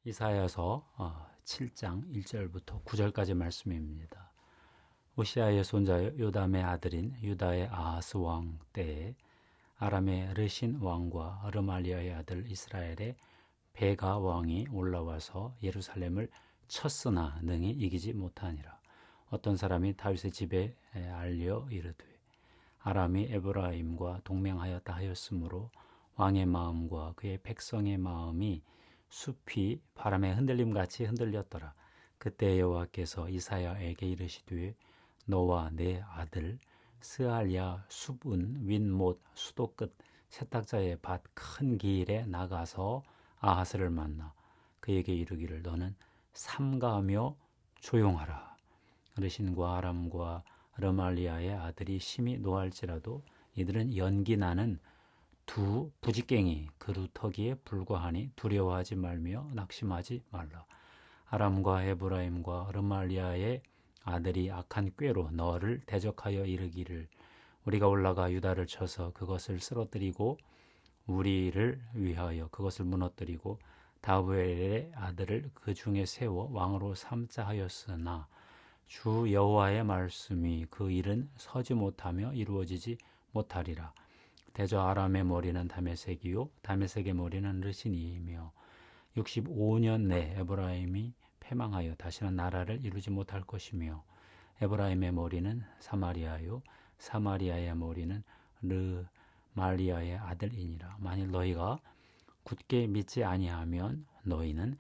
이사야서 7장 1절부터 9절까지 말씀입니다. 우시아의 손자 요담의 아들인 유다의 아하스 왕 때에 아람의 르신 왕과 르말리아의 아들 이스라엘의 베가 왕이 올라와서 예루살렘을 쳤으나 능히 이기지 못하니라. 어떤 사람이 다윗의 집에 알려 이르되 아람이 에브라임과 동맹하였다 하였으므로 왕의 마음과 그의 백성의 마음이 숲이 바람에 흔들림같이 흔들렸더라. 그때 여호와께서 이사야에게 이르시되 너와 내 아들 스알야 숲은 윗못 수도 끝 세탁자의 밭 큰 길에 나가서 아하스를 만나 그에게 이르기를 너는 삼가하며 조용하라. 르신과 아람과 르말리아의 아들이 심히 노할지라도 이들은 연기 나는 두 부지깽이 그루터기에 불과하니 두려워하지 말며 낙심하지 말라. 아람과 에브라임과 르말리아의 아들이 악한 꾀로 너를 대적하여 이르기를 우리가 올라가 유다를 쳐서 그것을 쓰러뜨리고 우리를 위하여 그것을 무너뜨리고 다브엘의 아들을 그 중에 세워 왕으로 삼자 하였으나 주 여호와의 말씀이 그 일은 서지 못하며 이루어지지 못하리라. 대저 아람의 머리는 다메섹이요 다메섹의 머리는 르신이며 65년 내 에브라임이 패망하여 다시는 나라를 이루지 못할 것이며 에브라임의 머리는 사마리아요 사마리아의 머리는 르말리아의 아들이니라. 만일 너희가 굳게 믿지 아니하면 너희는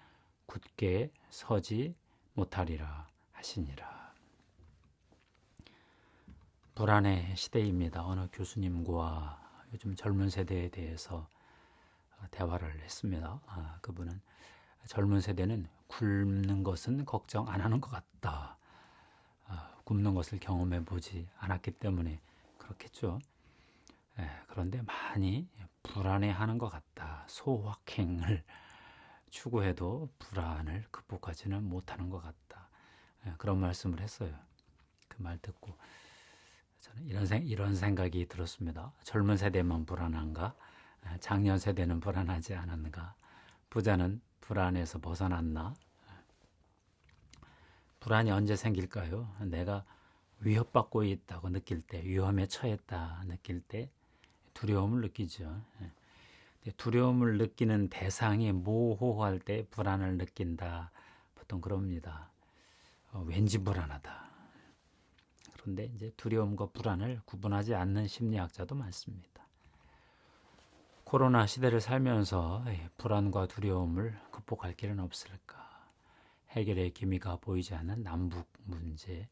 굳게 서지 못하리라 하시니라. 불안의 시대입니다. 어느 교수님과 요즘 젊은 세대에 대해서 대화를 했습니다. 그분은 젊은 세대는 굶는 것은 걱정 안 하는 것 같다. 굶는 것을 경험해 보지 않았기 때문에 그렇겠죠. 그런데 많이 불안해하는 것 같다. 소확행을 추구해도 불안을 극복하지는 못하는 것 같다. 그런 말씀을 했어요. 그 말 듣고 저는 이런 생각이 들었습니다. 젊은 세대만 불안한가? 장년 세대는 불안하지 않았는가? 부자는 불안에서 벗어났나? 불안이 언제 생길까요? 내가 위협받고 있다고 느낄 때, 위험에 처했다 느낄 때 두려움을 느끼죠. 두려움을 느끼는 대상이 모호할 때 불안을 느낀다. 보통 그럽니다. 왠지 불안하다. 그런데 이제 두려움과 불안을 구분하지 않는 심리학자도 많습니다. 코로나 시대를 살면서 불안과 두려움을 극복할 길은 없을까? 해결의 기미가 보이지 않는 남북 문제,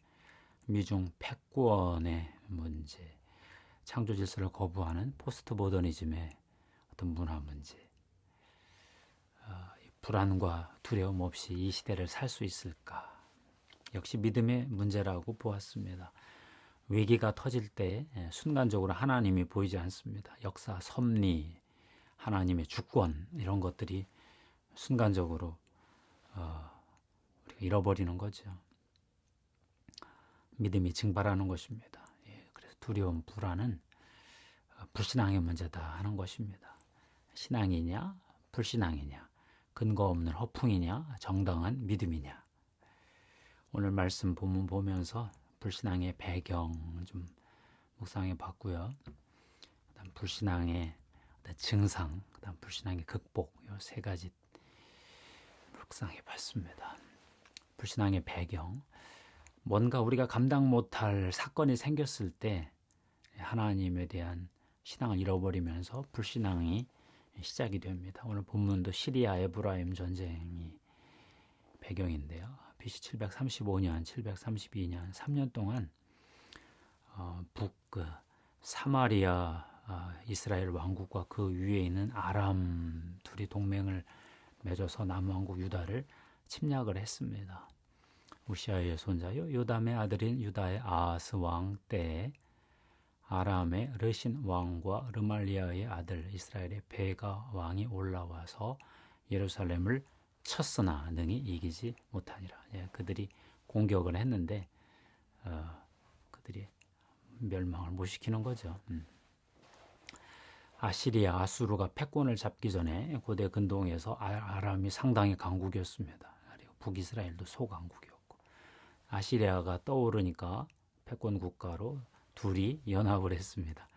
미중 패권의 문제, 창조 질서를 거부하는 포스트 모더니즘의 어떤 문화 문제, 불안과 두려움 없이 이 시대를 살 수 있을까? 역시 믿음의 문제라고 보았습니다. 위기가 터질 때 순간적으로 하나님이 보이지 않습니다. 역사, 섭리, 하나님의 주권 이런 것들이 순간적으로 우리가 잃어버리는 거죠. 믿음이 증발하는 것입니다. 그래서 두려움, 불안은 불신앙의 문제다 하는 것입니다. 신앙이냐, 불신앙이냐, 근거 없는 허풍이냐, 정당한 믿음이냐. 오늘 말씀 본문 보면서 불신앙의 배경 좀 묵상해 봤고요. 그다음 불신앙의 증상, 그다음 불신앙의 극복 이 세 가지 묵상해 봤습니다. 불신앙의 배경, 뭔가 우리가 감당 못할 사건이 생겼을 때 하나님에 대한 신앙을 잃어버리면서 불신앙이 시작이 됩니다. 오늘 본문도 시리아 에브라임 전쟁이 배경인데요. BC 735년, 732년 3년 동안 사마리아 이스라엘 왕국과 그 위에 있는 아람 둘이 동맹을 맺어서 남왕국 유다를 침략을 했습니다. 우시아의 손자요 요담의 아들인 유다의 아하스 왕 때에 아람의 르신 왕과 르말리아의 아들 이스라엘의 베가 왕이 올라와서 예루살렘을 쳤으나 능히 이기지 못하니라. 그들이 공격을 했는데 그들이 멸망을 못 시키는 거죠. 아시리아, 아수르가 패권을 잡기 전에 고대 근동에서 아람이 상당히 강국이었습니다. 그리고 북이스라엘도 소강국이었고, 아시리아가 떠오르니까 패권 국가로 둘이 연합을 했습니다.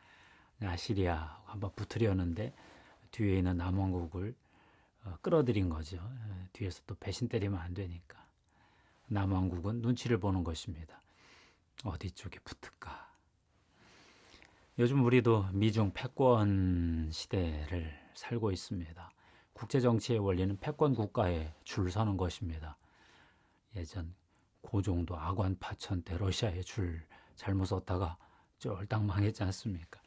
아시리아 한번 붙으려는데 뒤에 있는 남왕국을 끌어들인 거죠. 뒤에서 또 배신 때리면 안 되니까. 남왕국은 눈치를 보는 것입니다. 어디 쪽에 붙을까? 요즘 우리도 미중 패권 시대를 살고 있습니다. 국제정치의 원리는 패권 국가에 줄 서는 것입니다. 예전 고종도 아관파천 때 러시아에 줄 잘못 섰다가 쫄딱 망했지 않습니까?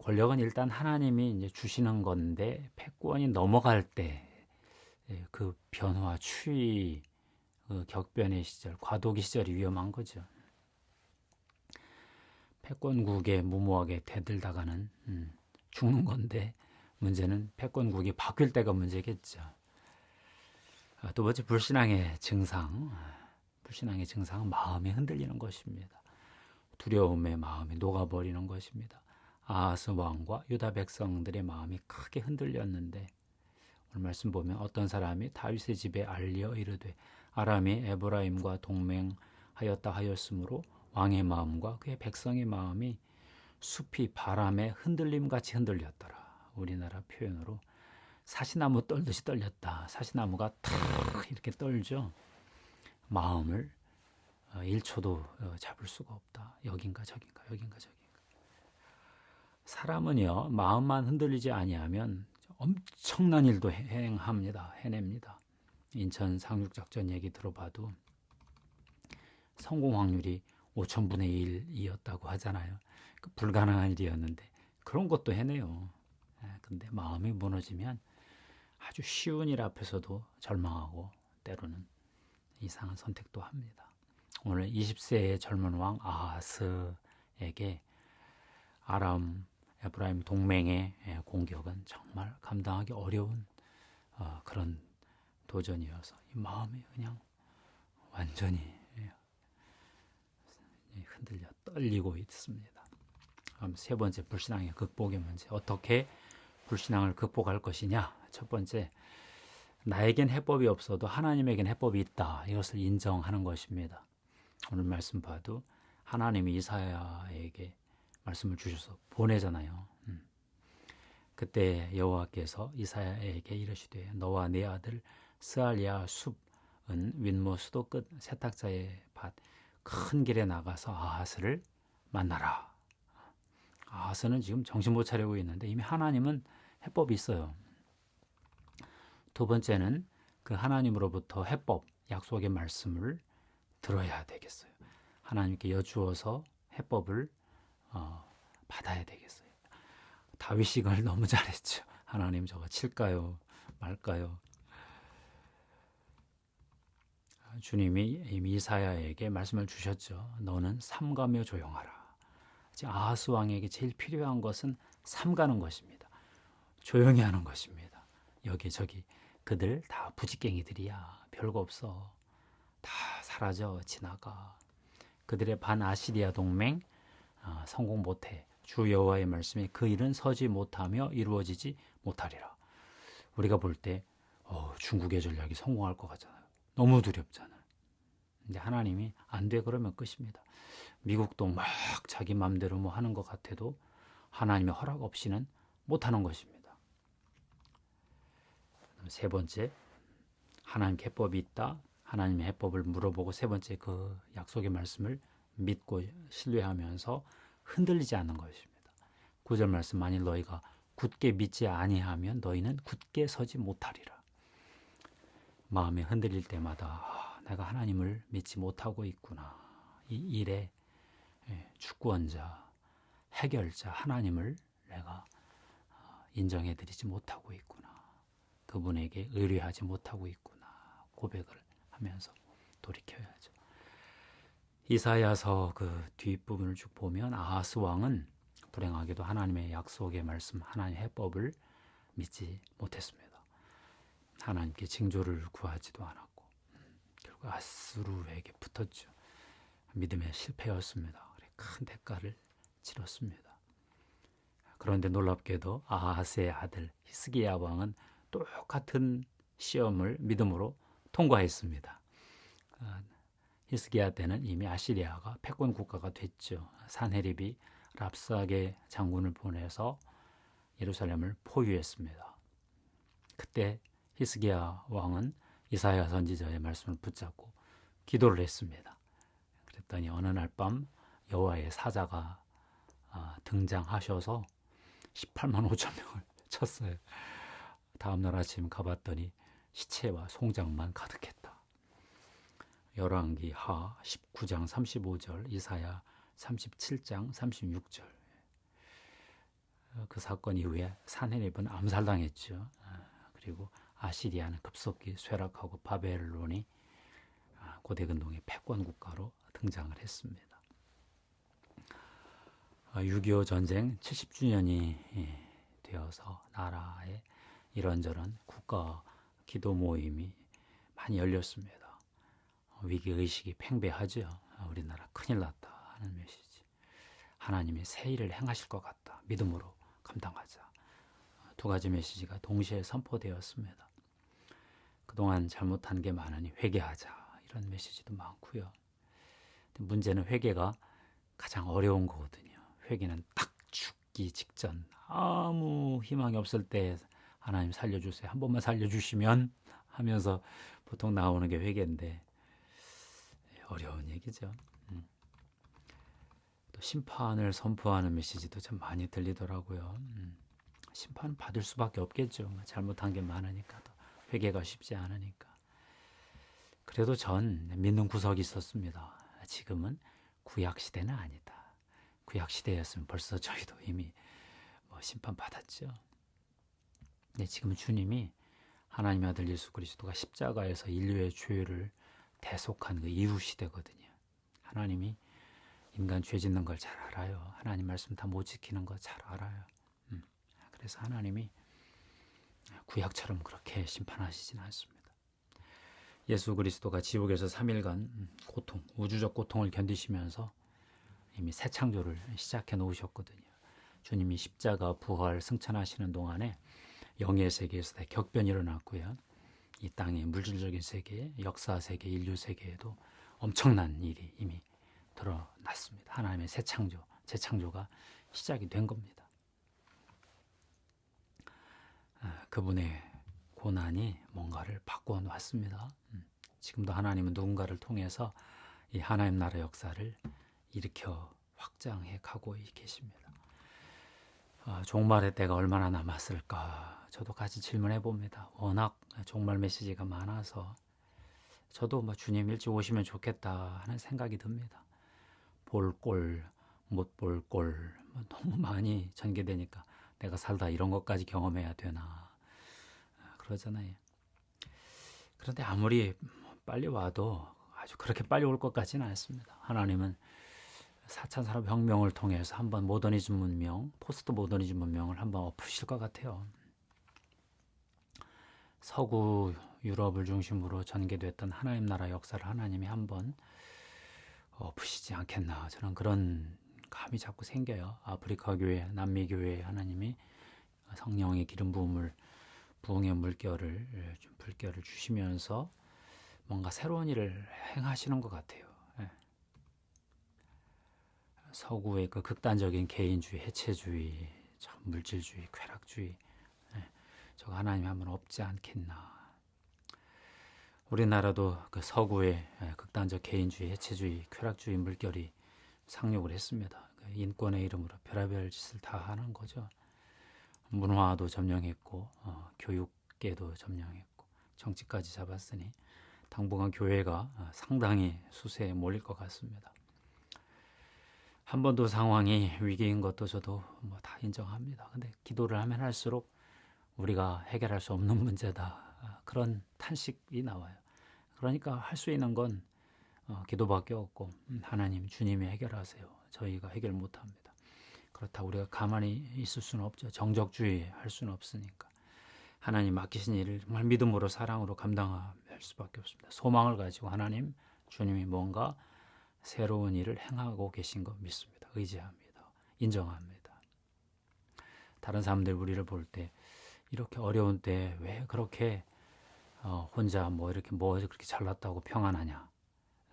권력은 일단 하나님이 이제 주시는 건데 패권이 넘어갈 때 그 변화, 추위, 그 격변의 시절, 과도기 시절이 위험한 거죠. 패권국에 무모하게 대들다가는 죽는 건데 문제는 패권국이 바뀔 때가 문제겠죠. 두 번째 불신앙의 증상. 불신앙의 증상은 마음이 흔들리는 것입니다. 두려움에 마음이 녹아버리는 것입니다. 아하스 왕과 유다 백성들의 마음이 크게 흔들렸는데 오늘 말씀 보면 어떤 사람이 다윗의 집에 알려 이르되 아람이 에브라임과 동맹하였다 하였으므로 왕의 마음과 그의 백성의 마음이 숲이 바람에 흔들림같이 흔들렸더라. 우리나라 표현으로 사시나무 떨듯이 떨렸다. 사시나무가 탁 이렇게 떨죠. 마음을 1초도 잡을 수가 없다. 여긴가 저긴가 여긴가 저긴가. 사람은요 마음만 흔들리지 아니하면 엄청난 일도 해냅니다. 인천 상륙작전 얘기 들어봐도 성공 확률이 5000분의 1이었다고 하잖아요. 불가능한 일이었는데 그런 것도 해내요. 근데 마음이 무너지면 아주 쉬운 일 앞에서도 절망하고 때로는 이상한 선택도 합니다. 오늘 20세의 젊은 왕 아하스에게 아람 에브라임 동맹의 공격은 정말 감당하기 어려운 그런 도전이어서 이 마음이 그냥 완전히 흔들려 떨리고 있습니다. 그럼 세 번째 불신앙의 극복의 문제. 어떻게 불신앙을 극복할 것이냐? 첫 번째, 나에겐 해법이 없어도 하나님에겐 해법이 있다. 이것을 인정하는 것입니다. 오늘 말씀 봐도 하나님이 이사야에게 말씀을 주셔서 보내잖아요. 그때 여호와께서 이사야에게 이르시되 너와 네 아들 스알랴 숲은 윗모 수도 끝 세탁자의 밭 큰 길에 나가서 아하스를 만나라. 아하스는 지금 정신 못 차리고 있는데 이미 하나님은 해법이 있어요. 두 번째는 그 하나님으로부터 해법, 약속의 말씀을 들어야 되겠어요. 하나님께 여쭈어서 해법을 받아야 되겠어요. 다윗이 이걸 너무 잘했죠. 하나님 저거 칠까요? 말까요? 주님이 이미 이사야에게 말씀을 주셨죠. 너는 삼가며 조용하라. 아하스 왕에게 제일 필요한 것은 삼가는 것입니다. 조용히 하는 것입니다. 여기저기 그들 다 부지깽이들이야. 별거 없어. 다 사라져 지나가. 그들의 반아시리아 동맹 성공 못해. 주 여호와의 말씀에 그 일은 서지 못하며 이루어지지 못하리라. 우리가 볼 때 중국의 전략이 성공할 것 같잖아요. 너무 두렵잖아요. 근데 하나님이 안 돼 그러면 끝입니다. 미국도 막 자기 마음대로 뭐 하는 것 같아도 하나님의 허락 없이는 못하는 것입니다. 세 번째, 하나님 해법이 있다. 하나님의 해법을 물어보고 세 번째 그 약속의 말씀을 믿고 신뢰하면서 흔들리지 않는 것입니다. 9절 말씀 만일 너희가 굳게 믿지 아니하면 너희는 굳게 서지 못하리라. 마음이 흔들릴 때마다 내가 하나님을 믿지 못하고 있구나. 이 일의 주권자, 해결자 하나님을 내가 인정해드리지 못하고 있구나. 그분에게 의뢰하지 못하고 있구나. 고백을 하면서 돌이켜야죠. 이사야서 그 뒷부분을 쭉 보면 아하스 왕은 불행하게도 하나님의 약속의 말씀, 하나님의 해법을 믿지 못했습니다. 하나님께 징조를 구하지도 않았고 결국 아수르에게 붙었죠. 믿음의 실패였습니다. 큰 대가를 치렀습니다. 그런데 놀랍게도 아하스의 아들 히스기야 왕은 똑같은 시험을 믿음으로 통과했습니다. 히스기야 때는 이미 아시리아가 패권 국가가 됐죠. 산헤립이 랍사게 장군을 보내서 예루살렘을 포위했습니다. 그때 히스기야 왕은 이사야 선지자의 말씀을 붙잡고 기도를 했습니다. 그랬더니 어느 날 밤 여호와의 사자가 등장하셔서 18만 5천 명을 쳤어요. 다음날 아침 가봤더니 시체와 송장만 가득했다. 열왕기 하 19장 35절, 이사야 37장 36절. 그 사건 이후에 산헤립은 암살당했죠. 그리고 아시리아는 급속히 쇠락하고 바벨론이 고대근동의 패권 국가로 등장을 했습니다. 6.25 전쟁 70주년이 되어서 나라에 이런저런 국가 기도 모임이 많이 열렸습니다. 위기의식이 팽배하죠. 우리나라 큰일 났다 하는 메시지. 하나님이 새 일을 행하실 것 같다. 믿음으로 감당하자. 두 가지 메시지가 동시에 선포되었습니다. 그동안 잘못한 게 많으니 회개하자. 이런 메시지도 많고요. 문제는 회개가 가장 어려운 거거든요. 회개는 딱 죽기 직전 아무 희망이 없을 때 하나님 살려주세요. 한 번만 살려주시면 하면서 보통 나오는 게 회개인데 어려운 얘기죠. 또 심판을 선포하는 메시지도 참 많이 들리더라고요. 심판 받을 수밖에 없겠죠. 잘못한 게 많으니까 또 회개가 쉽지 않으니까. 그래도 전 믿는 구석이 있었습니다. 지금은 구약 시대는 아니다. 구약 시대였으면 벌써 저희도 이미 심판 받았죠. 근데 지금 주님이 하나님의 아들 예수 그리스도가 십자가에서 인류의 죄를 대속한 그 이후 시대거든요. 하나님이 인간 죄 짓는 걸 잘 알아요. 하나님 말씀 다 못 지키는 거 잘 알아요. 그래서 하나님이 구약처럼 그렇게 심판하시진 않습니다. 예수 그리스도가 지옥에서 3일간 고통, 우주적 고통을 견디시면서 이미 새 창조를 시작해 놓으셨거든요. 주님이 십자가 부활 승천하시는 동안에 영의 세계에서 격변이 일어났고요. 이 땅의 물질적인 세계, 역사 세계, 인류 세계에도 엄청난 일이 이미 드러났습니다. 하나님의 새 창조, 재창조가 시작이 된 겁니다. 그분의 고난이 뭔가를 바꿔 놨습니다. 지금도 하나님은 누군가를 통해서 이 하나님 나라 역사를 일으켜 확장해 가고 계십니다. 종말의 때가 얼마나 남았을까 저도 같이 질문해 봅니다. 워낙 종말 메시지가 많아서 저도 주님 일찍 오시면 좋겠다 하는 생각이 듭니다. 볼 꼴, 못 볼 꼴 너무 많이 전개되니까 내가 살다 이런 것까지 경험해야 되나 그러잖아요. 그런데 아무리 빨리 와도 아주 그렇게 빨리 올 것 같지는 않습니다. 하나님은 4차 산업혁명을 통해서 한번 모더니즘 문명, 포스트 모더니즘 문명을 한번 엎으실 것 같아요. 서구 유럽을 중심으로 전개됐던 하나님 나라 역사를 하나님이 한번 엎으시지 않겠나 저는 그런 감이 자꾸 생겨요. 아프리카 교회, 남미 교회에 하나님이 성령의 기름 부음을 부흥의 물결을 주시면서 뭔가 새로운 일을 행하시는 것 같아요. 서구의 그 극단적인 개인주의, 해체주의, 물질주의, 쾌락주의, 저거 하나님이 한번 없지 않겠나. 우리나라도 그 서구의 극단적 개인주의, 해체주의, 쾌락주의 물결이 상륙을 했습니다. 인권의 이름으로 별의별 짓을 다 하는 거죠. 문화도 점령했고, 교육계도 점령했고, 정치까지 잡았으니 당분간 교회가 상당히 수세에 몰릴 것 같습니다. 한 번도 상황이 위기인 것도 저도 다 인정합니다. 근데 기도를 하면 할수록 우리가 해결할 수 없는 문제다. 그런 탄식이 나와요. 그러니까 할 수 있는 건 기도밖에 없고 하나님 주님이 해결하세요. 저희가 해결 못합니다. 그렇다고 우리가 가만히 있을 수는 없죠. 정적주의 할 수는 없으니까. 하나님 맡기신 일을 정말 믿음으로 사랑으로 감당할 수밖에 없습니다. 소망을 가지고 하나님 주님이 뭔가 새로운 일을 행하고 계신 거 믿습니다. 의지합니다. 인정합니다. 다른 사람들 우리를 볼 때 이렇게 어려운 때 왜 그렇게 혼자 뭐 이렇게 그렇게 잘났다고 평안하냐.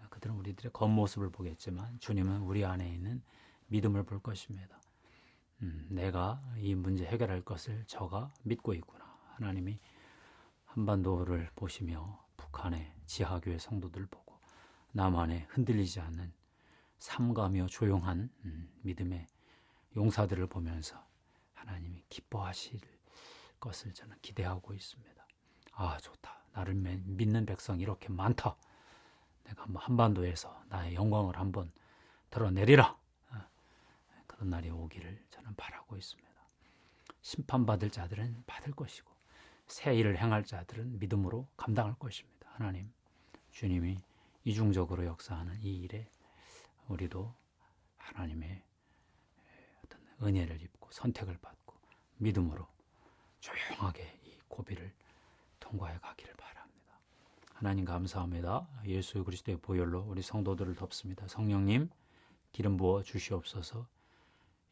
그들은 우리들의 겉모습을 보겠지만 주님은 우리 안에 있는 믿음을 볼 것입니다. 내가 이 문제 해결할 것을 저가 믿고 있구나. 하나님이 한반도를 보시며 북한의 지하교회 성도들 보고 남한에 흔들리지 않는 삼가며 조용한 믿음의 용사들을 보면서 하나님이 기뻐하실 것을 저는 기대하고 있습니다. 아, 좋다. 나를 믿는 백성이 이렇게 많다. 내가 한번 한반도에서 나의 영광을 한번 드러내리라. 그런 날이 오기를 저는 바라고 있습니다. 심판받을 자들은 받을 것이고 새 일을 행할 자들은 믿음으로 감당할 것입니다. 하나님, 주님이 이중적으로 역사하는 이 일에 우리도 하나님의 어떤 은혜를 입고 선택을 받고 믿음으로 조용하게 이 고비를 통과해 가기를 바랍니다. 하나님 감사합니다. 예수 그리스도의 보혈로 우리 성도들을 덮습니다. 성령님 기름 부어 주시옵소서.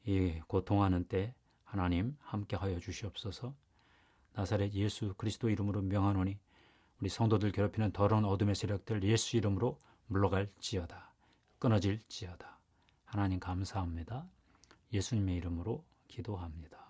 이 고통하는 때 하나님 함께하여 주시옵소서. 나사렛 예수 그리스도 이름으로 명하노니 우리 성도들 괴롭히는 더러운 어둠의 세력들 예수 이름으로 물러갈지어다. 끊어질지어다. 하나님 감사합니다. 예수님의 이름으로 기도합니다.